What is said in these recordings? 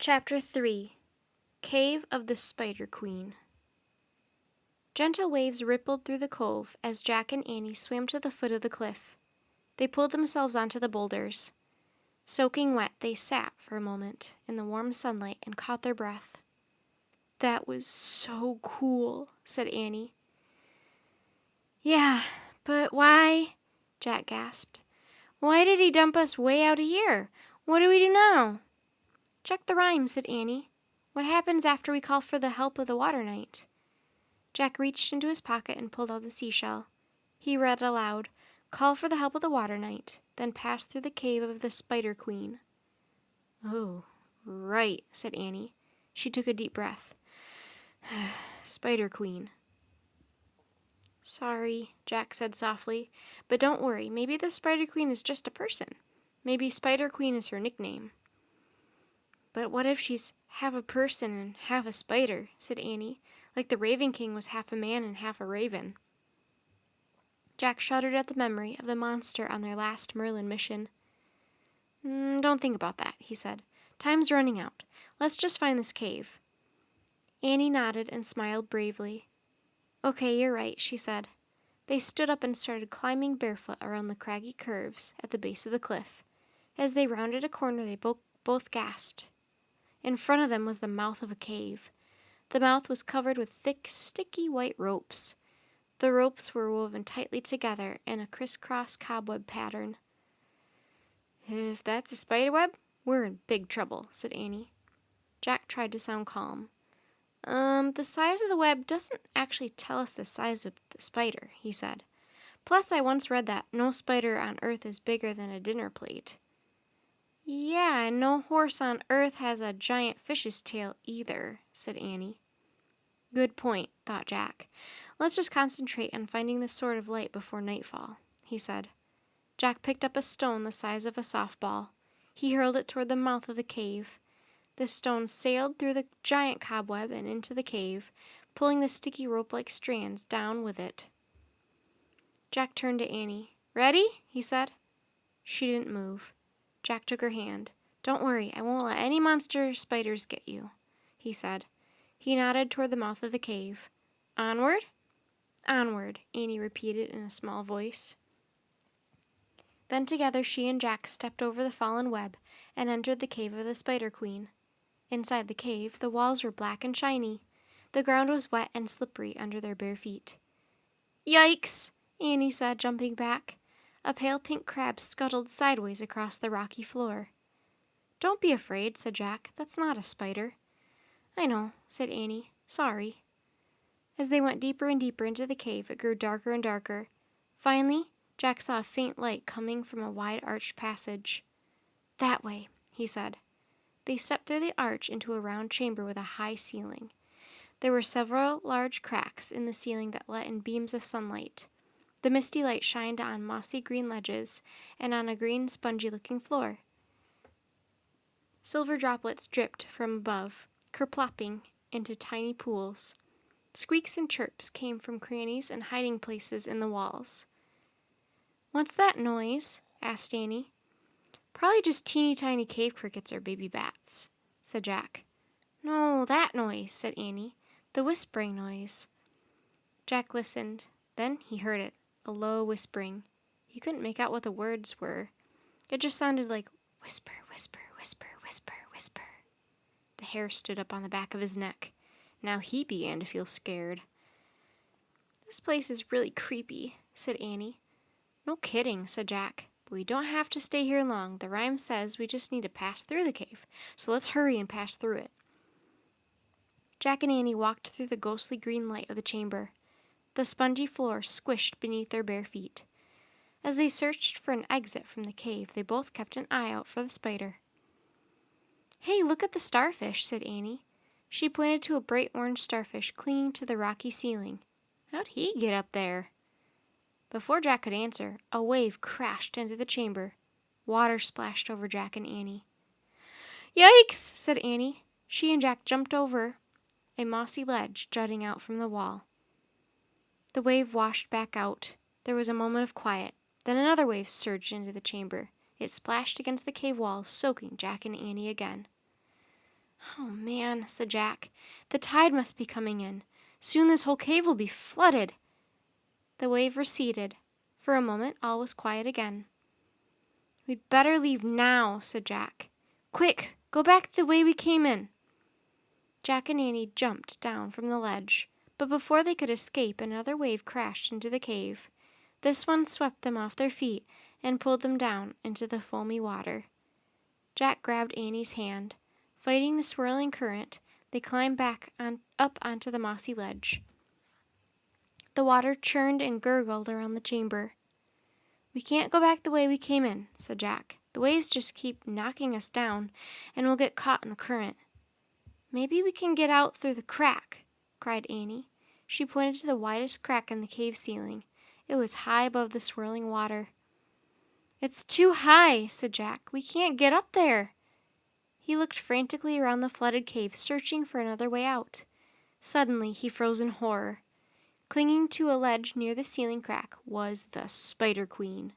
Chapter 3 Cave of the Spider Queen. Gentle waves rippled through the cove as Jack and Annie swam to the foot of the cliff. They pulled themselves onto the boulders. Soaking wet, they sat for a moment in the warm sunlight and caught their breath. "That was so cool," said Annie. "Yeah, but why?" Jack gasped. "Why did he dump us way out of here? What do we do now?" "Check the rhyme," said Annie. "What happens after we call for the help of the Water Knight?" Jack reached into his pocket and pulled out the seashell. He read aloud, "Call for the help of the Water Knight, then pass through the cave of the Spider Queen." "Oh, right," said Annie. She took a deep breath. "Spider Queen." "Sorry," Jack said softly, "but don't worry. Maybe the Spider Queen is just a person. Maybe Spider Queen is her nickname." "But what if she's half a person and half a spider?" said Annie, "like the Raven King was half a man and half a raven." Jack shuddered at the memory of the monster on their last Merlin mission. "Don't think about that," he said. "Time's running out. Let's just find this cave." Annie nodded and smiled bravely. "Okay, you're right," she said. They stood up and started climbing barefoot around the craggy curves at the base of the cliff. As they rounded a corner, they both gasped. In front of them was the mouth of a cave. The mouth was covered with thick, sticky white ropes. The ropes were woven tightly together in a crisscross cobweb pattern. "If that's a spider web, we're in big trouble," said Annie. Jack tried to sound calm. The size of the web doesn't actually tell us the size of the spider," he said. "Plus, I once read that no spider on Earth is bigger than a dinner plate." "Yeah, and no horse on Earth has a giant fish's tail either," said Annie. "Good point," thought Jack. "Let's just concentrate on finding this sword of light before nightfall," he said. Jack picked up a stone the size of a softball. He hurled it toward the mouth of the cave. The stone sailed through the giant cobweb and into the cave, pulling the sticky rope-like strands down with it. Jack turned to Annie. "Ready?" he said. She didn't move. Jack took her hand. "Don't worry, I won't let any monster spiders get you," he said. He nodded toward the mouth of the cave. "Onward?" "Onward," Annie repeated in a small voice. Then together she and Jack stepped over the fallen web and entered the cave of the Spider Queen. Inside the cave, the walls were black and shiny. The ground was wet and slippery under their bare feet. "Yikes!" Annie said, jumping back. A pale pink crab scuttled sideways across the rocky floor. "Don't be afraid," said Jack. "That's not a spider." "I know," said Annie. "Sorry." As they went deeper and deeper into the cave, it grew darker and darker. Finally, Jack saw a faint light coming from a wide-arched passage. "That way," he said. They stepped through the arch into a round chamber with a high ceiling. There were several large cracks in the ceiling that let in beams of sunlight. The misty light shined on mossy green ledges and on a green, spongy-looking floor. Silver droplets dripped from above, kerplopping into tiny pools. Squeaks and chirps came from crannies and hiding places in the walls. "What's that noise?" asked Annie. "Probably just teeny-tiny cave crickets or baby bats," said Jack. "No, that noise," said Annie. "The whispering noise." Jack listened. Then he heard it, a low whispering. He couldn't make out what the words were. It just sounded like whisper, whisper, whisper, whisper, whisper. The hair stood up on the back of his neck. Now he began to feel scared. "This place is really creepy," said Annie. "No kidding," said Jack. "But we don't have to stay here long. The rhyme says we just need to pass through the cave. So let's hurry and pass through it." Jack and Annie walked through the ghostly green light of the chamber. The spongy floor squished beneath their bare feet. As they searched for an exit from the cave, they both kept an eye out for the spider. "Hey, look at the starfish," said Annie. She pointed to a bright orange starfish clinging to the rocky ceiling. "How'd he get up there?" Before Jack could answer, a wave crashed into the chamber. Water splashed over Jack and Annie. "Yikes!" said Annie. She and Jack jumped over a mossy ledge jutting out from the wall. The wave washed back out. There was a moment of quiet. Then another wave surged into the chamber. It splashed against the cave walls, soaking Jack and Annie again. Oh, man, said Jack. The tide must be coming in. Soon this whole cave will be flooded. The wave receded. For a moment, all was quiet again. We'd better leave now, said Jack. Quick, go back the way we came in. Jack and Annie jumped down from the ledge, but before they could escape, another wave crashed into the cave. This one swept them off their feet and pulled them down into the foamy water. Jack grabbed Annie's hand. Fighting the swirling current, they climbed up onto the mossy ledge. The water churned and gurgled around the chamber. We can't go back the way we came in, said Jack. The waves just keep knocking us down, and we'll get caught in the current. Maybe we can get out through the crack, cried Annie. She pointed to the widest crack in the cave ceiling. It was high above the swirling water. It's too high, said Jack. We can't get up there. He looked frantically around the flooded cave, searching for another way out. Suddenly, he froze in horror. Clinging to a ledge near the ceiling crack was the Spider Queen.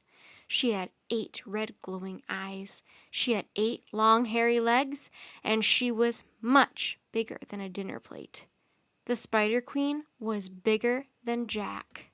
She had 8 red glowing eyes. She had 8 long hairy legs, and she was much bigger than a dinner plate. The Spider Queen was bigger than Jack.